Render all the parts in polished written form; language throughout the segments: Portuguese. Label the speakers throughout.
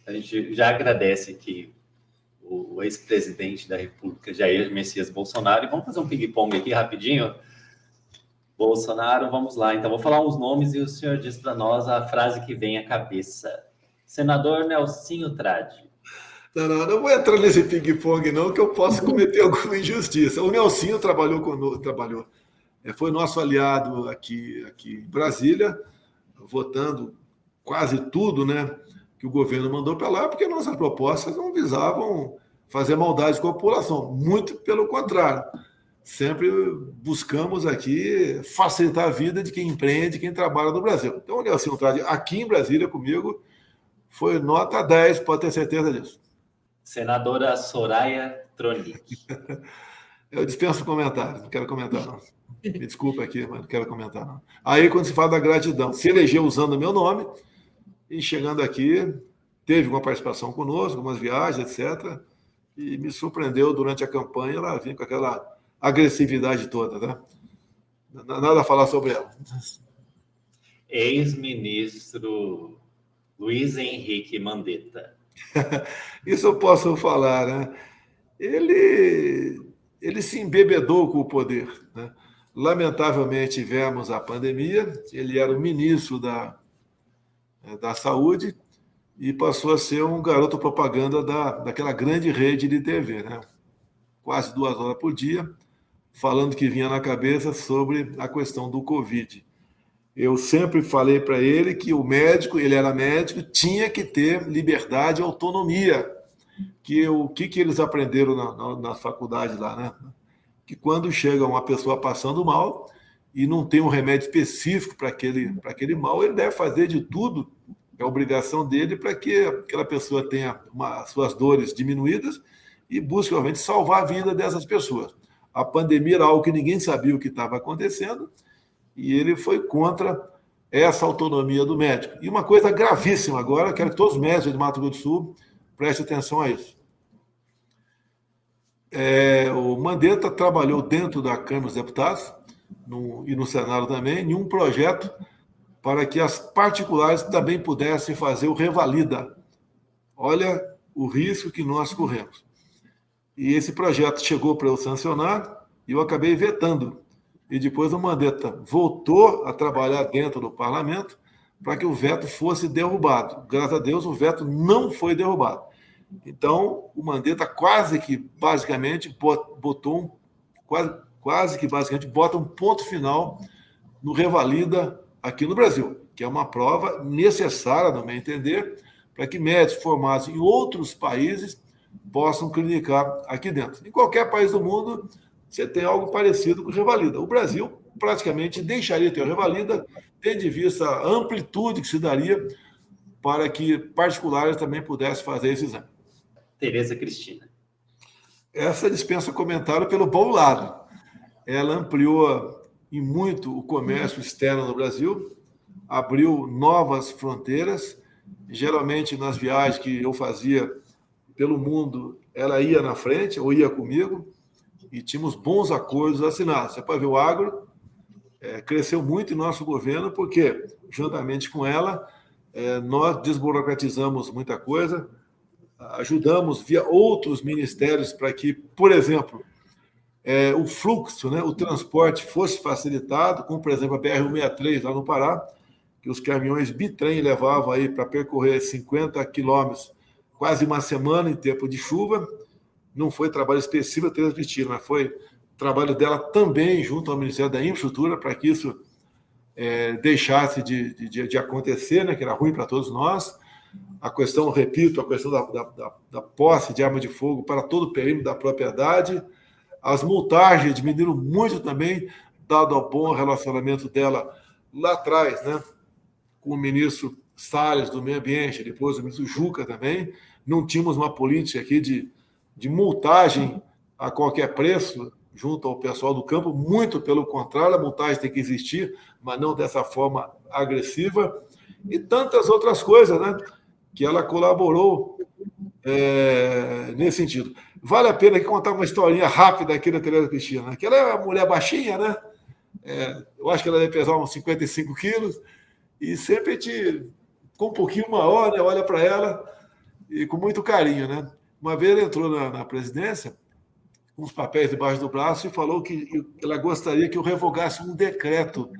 Speaker 1: A gente já agradece aqui o ex-presidente da República, Jair Messias Bolsonaro, e vamos fazer um ping-pong aqui rapidinho. Bolsonaro, vamos lá. Então, vou falar uns nomes e o senhor diz para nós a frase que vem à cabeça. Senador Nelsinho Trade.
Speaker 2: Não vou entrar nesse ping-pong, não, que eu posso cometer alguma injustiça. O Nelsinho trabalhou conosco, foi nosso aliado aqui em Brasília, votando quase tudo, né, que o governo mandou para lá, porque nossas propostas não visavam fazer maldade com a população. Muito pelo contrário. Sempre buscamos aqui facilitar a vida de quem empreende, quem trabalha no Brasil. Então, o Nelsinho Trade, aqui em Brasília, comigo, foi nota 10, pode ter certeza disso.
Speaker 1: Senadora Soraya Tronic.
Speaker 2: Eu dispenso comentários, não quero comentar, não. Me desculpa aqui, mas não quero comentar, não. Aí, quando se fala da gratidão, se elegeu usando o meu nome, e chegando aqui, teve uma participação conosco, algumas viagens, etc., e me surpreendeu durante a campanha, ela vinha com aquela agressividade toda, né? Nada a falar sobre ela.
Speaker 1: Ex-ministro Luiz Henrique Mandetta.
Speaker 2: Isso eu posso falar, né? Ele se embebedou com o poder, né? Lamentavelmente, tivemos a pandemia, ele era o ministro da Saúde e passou a ser um garoto propaganda daquela grande rede de TV, né? Quase 2 horas por dia, falando que vinha na cabeça sobre a questão do Covid. Eu sempre falei para ele que ele era médico, tinha que ter liberdade e autonomia. O que eles aprenderam na faculdade lá, né? Que quando chega uma pessoa passando mal e não tem um remédio específico para aquele mal, ele deve fazer de tudo, é a obrigação dele, para que aquela pessoa tenha suas dores diminuídas e busque, obviamente, salvar a vida dessas pessoas. A pandemia era algo que ninguém sabia o que estava acontecendo, e ele foi contra essa autonomia do médico. E uma coisa gravíssima agora, quero que todos os médicos de Mato Grosso do Sul prestem atenção a isso. O Mandetta trabalhou dentro da Câmara dos Deputados e no Senado também em um projeto para que as particulares também pudessem fazer o revalida. Olha o risco que nós corremos. E esse projeto chegou para eu sancionar e eu acabei vetando. E depois o Mandetta voltou a trabalhar dentro do parlamento para que o veto fosse derrubado. Graças a Deus, o veto não foi derrubado. Então, o Mandetta quase que basicamente bota um ponto final no revalida aqui no Brasil, que é uma prova necessária, no meu entender, para que médicos formados em outros países possam clinicar aqui dentro. Em qualquer país do mundo, você tem algo parecido com o revalida. O Brasil praticamente deixaria de ter o revalida, tendo em vista a amplitude que se daria para que particulares também pudessem fazer esse exame.
Speaker 1: Tereza Cristina.
Speaker 2: Essa dispensa comentário pelo bom lado. Ela ampliou em muito o comércio externo no Brasil, abriu novas fronteiras. Geralmente, nas viagens que eu fazia pelo mundo, ela ia na frente, ou ia comigo, e tínhamos bons acordos assinados. Você pode ver, o agro cresceu muito em nosso governo, porque, juntamente com ela, nós desburocratizamos muita coisa, ajudamos via outros ministérios para que, por exemplo, o fluxo, né, o transporte fosse facilitado, como, por exemplo, a BR-163 lá no Pará, que os caminhões bitrem levavam aí para percorrer 50 quilômetros, quase uma semana em tempo de chuva. Não foi trabalho específico da Tereza Cristina, mas foi trabalho dela também junto ao Ministério da Infraestrutura para que isso deixasse de acontecer, né, que era ruim para todos nós. A questão, repito, a questão da posse de arma de fogo para todo o perímetro da propriedade. As multagens diminuíram muito também, dado ao bom relacionamento dela lá atrás, né, com o ministro Salles do Meio Ambiente, depois o ministro Juca também. Não tínhamos uma política aqui de multagem a qualquer preço junto ao pessoal do campo, muito pelo contrário, a multagem tem que existir, mas não dessa forma agressiva. E tantas outras coisas, né, que ela colaborou nesse sentido. Vale a pena aqui contar uma historinha rápida aqui da Tereza Cristina, né? Que ela é uma mulher baixinha, né? Eu acho que ela deve pesar uns 55 quilos, e sempre com um pouquinho maior, né? Olha para ela, e com muito carinho, né? Uma vez ele entrou na presidência, com os papéis debaixo do braço, e falou que ela gostaria que eu revogasse um decreto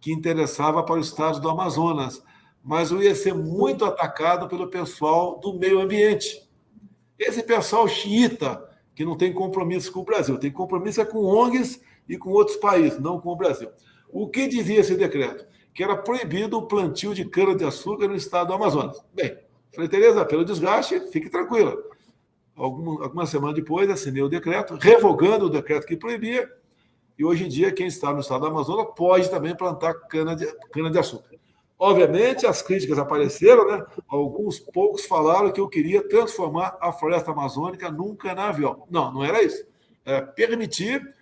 Speaker 2: que interessava para o estado do Amazonas, mas eu ia ser muito atacado pelo pessoal do meio ambiente. Esse pessoal xiita, que não tem compromisso com o Brasil, tem compromisso com ONGs e com outros países, não com o Brasil. O que dizia esse decreto? Que era proibido o plantio de cana-de-açúcar no estado do Amazonas. Bem, falei, Tereza, pelo desgaste, fique tranquila. Algumas semanas depois, assinei o decreto, revogando o decreto que proibia, e hoje em dia, quem está no estado do Amazonas pode também plantar cana-de-açúcar. Obviamente, as críticas apareceram, né? Alguns poucos falaram que eu queria transformar a floresta amazônica num canavial. Não, não era isso. Era permitir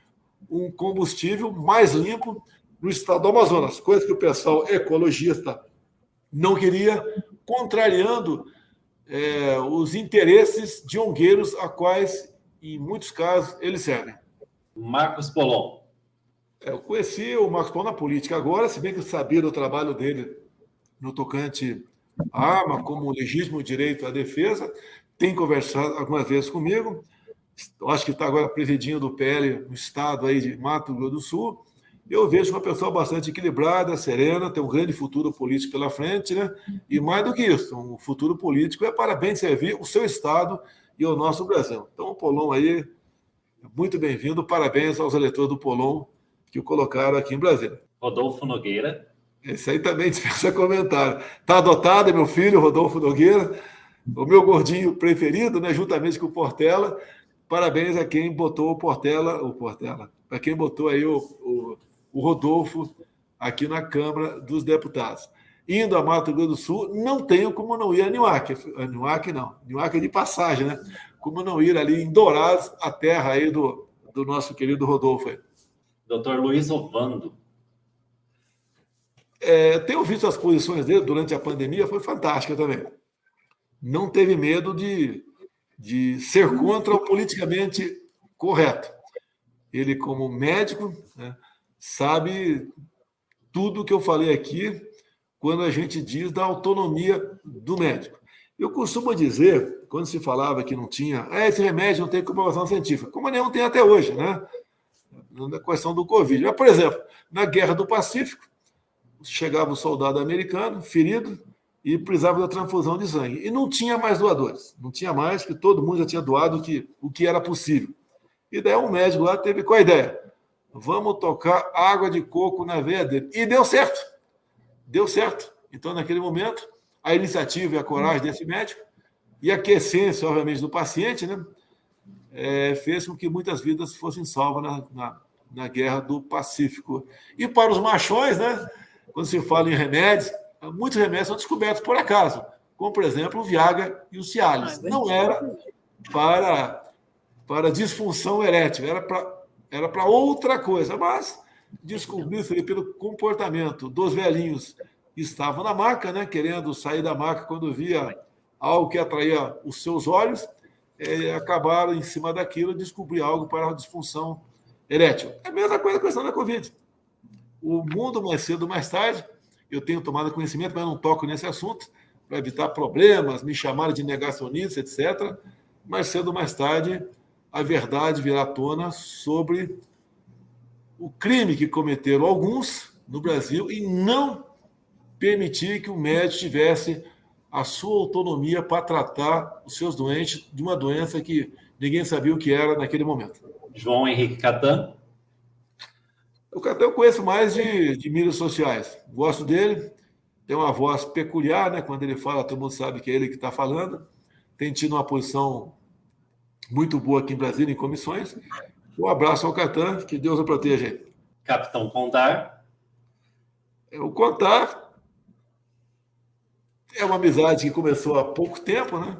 Speaker 2: um combustível mais limpo no estado do Amazonas, coisa que o pessoal ecologista não queria, contrariando os interesses de ongueiros a quais, em muitos casos, eles servem.
Speaker 1: Marcos Polon.
Speaker 2: Eu conheci o Marcos Polon na política agora, se bem que eu sabia do trabalho dele no tocante à arma, como legítimo direito à defesa, tem conversado algumas vezes comigo, eu acho que está agora presidindo o PL no estado aí de Mato Grosso do Sul. Eu vejo uma pessoa bastante equilibrada, serena, tem um grande futuro político pela frente, né? E mais do que isso, um futuro político é para bem servir o seu estado e o nosso Brasil. Então, o Polon aí, muito bem-vindo, parabéns aos eleitores do Polon que o colocaram aqui em Brasília.
Speaker 1: Rodolfo Nogueira.
Speaker 2: Esse aí também dispensa comentário. Está adotado, é meu filho, Rodolfo Nogueira, o meu gordinho preferido, né? Juntamente com o Portela. Parabéns a quem botou o Portela, para quem botou aí o Rodolfo aqui na Câmara dos Deputados. Indo a Mato Grosso do Sul, não tenho como não ir a Niuaque. Niuaque é de passagem, né? Como não ir ali em Dourados, a terra aí do nosso querido Rodolfo. Aí.
Speaker 1: Dr. Luiz Ovando.
Speaker 2: Tenho visto as posições dele durante a pandemia, foi fantástica também. Não teve medo de ser contra o politicamente correto. Ele, como médico, né, sabe tudo o que eu falei aqui quando a gente diz da autonomia do médico. Eu costumo dizer, quando se falava que não tinha, esse remédio não tem comprovação científica, como nenhum tem até hoje, né? Na questão do Covid. Mas, por exemplo, na Guerra do Pacífico, chegava o soldado americano, ferido, e precisava da transfusão de sangue. E não tinha mais doadores. Não tinha mais, porque todo mundo já tinha doado o que era possível. E daí um médico lá teve qual a ideia? Vamos tocar água de coco na veia dele. E deu certo. Deu certo. Então, naquele momento, a iniciativa e a coragem desse médico e a quiescência, obviamente, do paciente, né, fez com que muitas vidas fossem salvas na Guerra do Pacífico. E para os machões, né, quando se fala em remédios, muitos remédios são descobertos por acaso, como, por exemplo, o Viagra e o Cialis. Não era para disfunção erétil, era para outra coisa, mas descobriu-se pelo comportamento dos velhinhos que estavam na maca, né, querendo sair da maca quando via algo que atraía os seus olhos, acabaram em cima daquilo e descobrir algo para a disfunção erétil. É a mesma coisa com a questão da Covid. O mundo, mais cedo ou mais tarde, eu tenho tomado conhecimento, mas não toco nesse assunto, para evitar problemas, me chamarem de negacionista, etc. Mais cedo ou mais tarde, a verdade virá à tona sobre o crime que cometeram alguns no Brasil e não permitir que o médico tivesse a sua autonomia para tratar os seus doentes de uma doença que ninguém sabia o que era naquele momento.
Speaker 1: João Henrique Catan.
Speaker 2: O Catan eu conheço mais de mídias sociais. Gosto dele, tem uma voz peculiar, né? Quando ele fala, todo mundo sabe que é ele que está falando. Tem tido uma posição muito boa aqui em Brasília, em comissões. Um abraço ao Catan, que Deus o proteja.
Speaker 1: Capitão Contar.
Speaker 2: O Contar é uma amizade que começou há pouco tempo, né?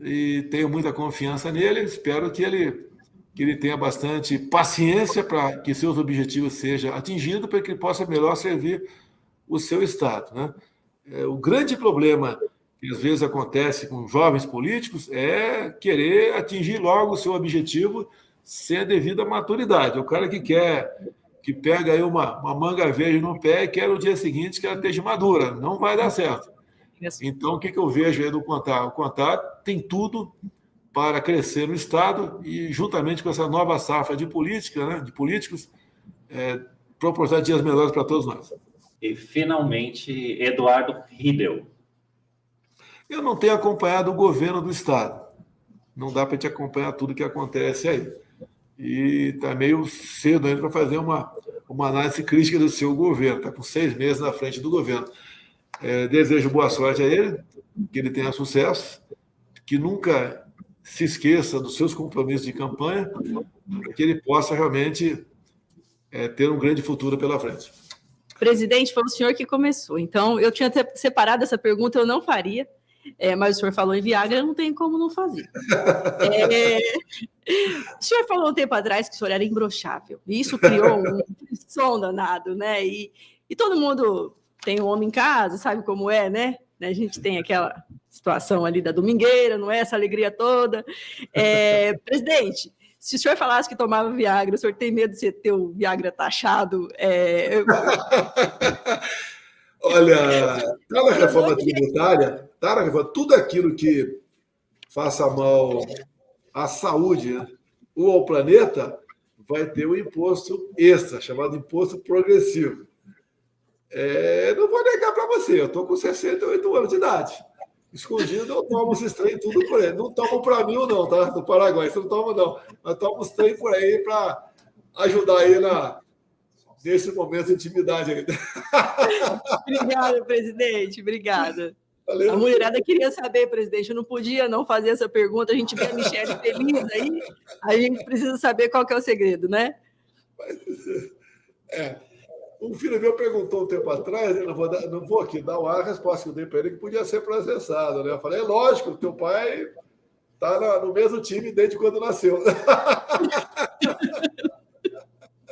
Speaker 2: E tenho muita confiança nele. Espero que ele tenha bastante paciência para que seus objetivos sejam atingidos, para que ele possa melhor servir o seu Estado, né? O grande problema que às vezes acontece com jovens políticos é querer atingir logo o seu objetivo sem a devida maturidade. O cara que pega aí uma manga verde no pé e quer no dia seguinte que ela esteja madura. Não vai dar certo. Então, o que eu vejo aí do Contar? O Contar tem tudo para crescer no Estado e, juntamente com essa nova safra de política, né, de políticos, proporcionar dias melhores para todos nós.
Speaker 1: E, finalmente, Eduardo Riedel.
Speaker 2: Eu não tenho acompanhado o governo do Estado. Não dá para te acompanhar tudo que acontece aí. E está meio cedo ainda para fazer uma análise crítica do seu governo. Está com 6 meses na frente do governo. Desejo boa sorte a ele, que ele tenha sucesso, que nunca se esqueça dos seus compromissos de campanha, para que ele possa realmente ter um grande futuro pela frente.
Speaker 3: Presidente, foi o senhor que começou. Então, eu tinha separado essa pergunta, eu não faria, mas o senhor falou em Viagra, não tem como não fazer. O senhor falou um tempo atrás que o senhor era imbrochável, e isso criou um som danado, né? E todo mundo tem um homem em casa, sabe como é, né? A gente tem aquela situação ali da domingueira, não é essa alegria toda. Presidente, se o senhor falasse que tomava Viagra, o senhor tem medo de você ter o Viagra taxado?
Speaker 2: Olha, está na reforma tributária, tudo aquilo que faça mal à saúde, né, ou ao planeta, vai ter um imposto extra, chamado imposto progressivo. Não vou negar para você, eu estou com 68 anos de idade. Escondido, eu tomo esses trem tudo por aí. Não tomo para mim ou não, tá? Do Paraguai, isso não tomo não. Mas tomo os trem por aí para ajudar aí nesse momento de intimidade aí.
Speaker 3: Obrigada, presidente, obrigada.
Speaker 2: Valeu.
Speaker 3: A mulherada queria saber, presidente, eu não podia não fazer essa pergunta, a gente vê a Michelle feliz aí, a gente precisa saber qual que é o segredo, né?
Speaker 2: Um filho meu perguntou um tempo atrás, eu não vou aqui dar a resposta que eu dei para ele, que podia ser processado, né? Eu falei, lógico, teu pai está no mesmo time desde quando nasceu.